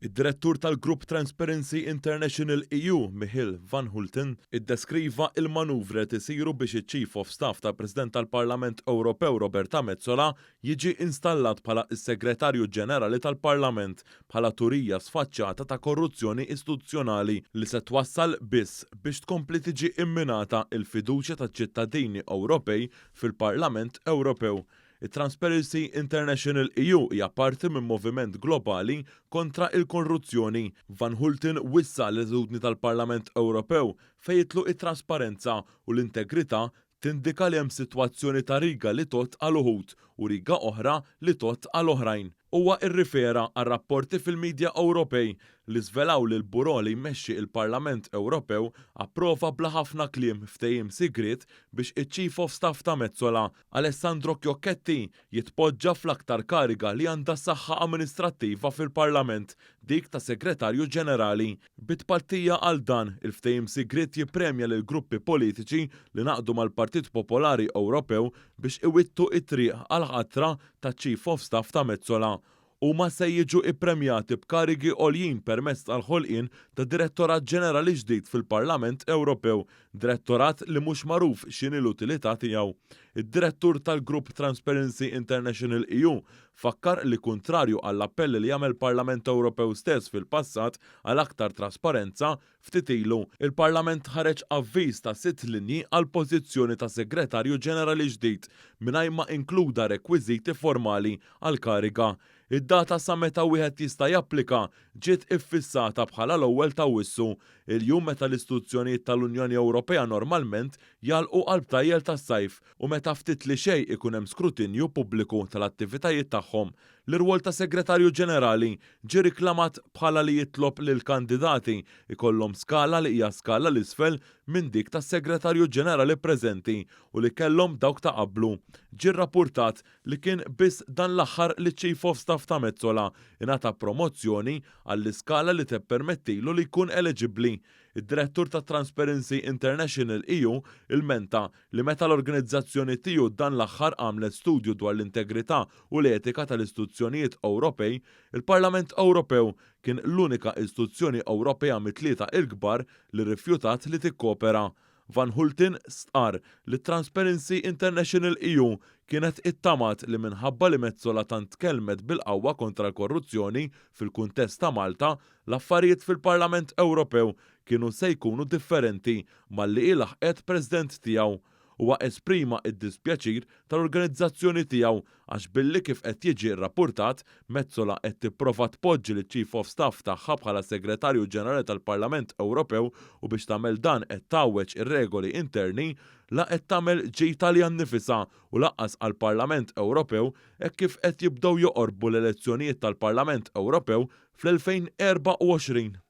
Id-direttur tal-Grupp Transparency International EU, Michiel Van Hulten, iddeskriva il-manuvri qed isiru biex iċ-Chief of Staff tal-President tal-Parlament Ewropew Roberta Metsola jiġi installat bħala s-Segretarju Ġenerali tal-Parlament bħala turija sfaċċata ta' korruzzjoni istituzzjonali li se twassal biss biex tkompli tiġi imminata il-fiduċja taċ-ċittadini Ewropej fil-Parlament Ewropew. Il-Transparency International EU hija parti minn moviment globali kontra il-korruzzjoni. Van Hulten wissa l-eżudni tal-Parlament Ewropew fejn jitlu it-trasparenza u l-integrità tindika li hemm sitwazzjoni ta' riga li tot għal uħud u riga oħra li tot għal oħrajn. Huwa rrifera għal rapporti fil-medja Ewropej li żvelaw li l-buro li jmexxi il-Parlament Ewropew approva bla ħafna kliem ftehim sigriet biex iċ-Chief of Staff ta' Metsola, Alessandro Chiocchetti, jitpoġġa fl-aktar kariga li għandha saħħa amministrattiva fil-Parlament, dik ta' Segretarju Ġenerali. Bitpattija għal dan, il-ftehim sigriet jippremja lil gruppi politiċi li naqdu mal-Partit Popolari Ewropew biex iwittu it-triq għal ħatra ta' Chief of Staff ta' Metsola. Huma se jiġu ippremjati b'karigi għoljin permezz tal-ħolqien ta' Direttorat Ġenerali ġdid fil-Parlament Ewropew, direttorat li mhux magħruf x'inhi l-utilità tiegħu. Id-direttur tal-Grupp Transparency International EU fakkar li kuntrarju għall-appelli li jagħmel Parlament Ewropew stess fil-passat għal aktar trasparenza, ftit ilu il-Parlament ħareġ avviż ta' 6 linji għal pożizzjoni ta' Segretarju Ġenerali ġdid mingħajr ma inkluda rekwiżiti formali għal kariga. Id-data sa meta wieħed jista' japplika ġiet iffissata bħala l-ewwel ta' Awwissu, il-jum meta l-istituzzjonijiet tal-Unjoni Ewropea normalment jalqu qalb tas-sajf u meta ftit li xejn ikun hemm skrutinju pubbliku tal-attivitajiet tagħhom. L-irwol ta' Segretarju Ġenerali ġie riklamat bħala li jitlob lil kandidati ikollhom skala li hija skala l-isfel minn dik tas-Segretarju Ġenerali preżenti u li kellhom dawk ta' qablu. Ġie rrappurtat li kien biss dan l-aħħar li Chief of Staff ta' Metsola ingħata promozzjoni għall-iskala li tippermettilu li jkun eligibbli. Id-direttur ta' Transparency International EU ilmenta li meta l-organizzazzjoni tiegħu dan l-aħħar għamlet studju dwar l-integrità u l-etika tal-istituzzjonijiet Ewropej, il-Parlament Ewropew kien l-unika istituzzjoni Ewropea mit-tlieta il-kbar li rrifjutat li tikkopera. Van Hulten stqar li Transparency International EU kienet ittamat li minħabba li Metsola tant tkellmet bil-qawwa kontra l-korruzzjoni fil-kuntest ta' Malta, l-affarijiet fil-Parlament Ewropew kienu se jkunu differenti malli ilaħqet President tiegħu. Huwa esprima id-dispjaċir tal-organizzazzjoni tiegħu għax billi kif qed jiġi rrappurtat Metsola qed tipprova tpoġġi liċ-Chief of Staff tagħha bħala Segretarju Ġenerali tal-Parlament Ewropew u biex tagħmel dan qed tawweġ ir-regoli interni la qed tagħmel ġej Taljan nifisha u laqqas għall-Parlament Ewropew hekk kif qed jibdew joqorbu l-elezzjonijiet tal-Parlament Ewropew fl-2024.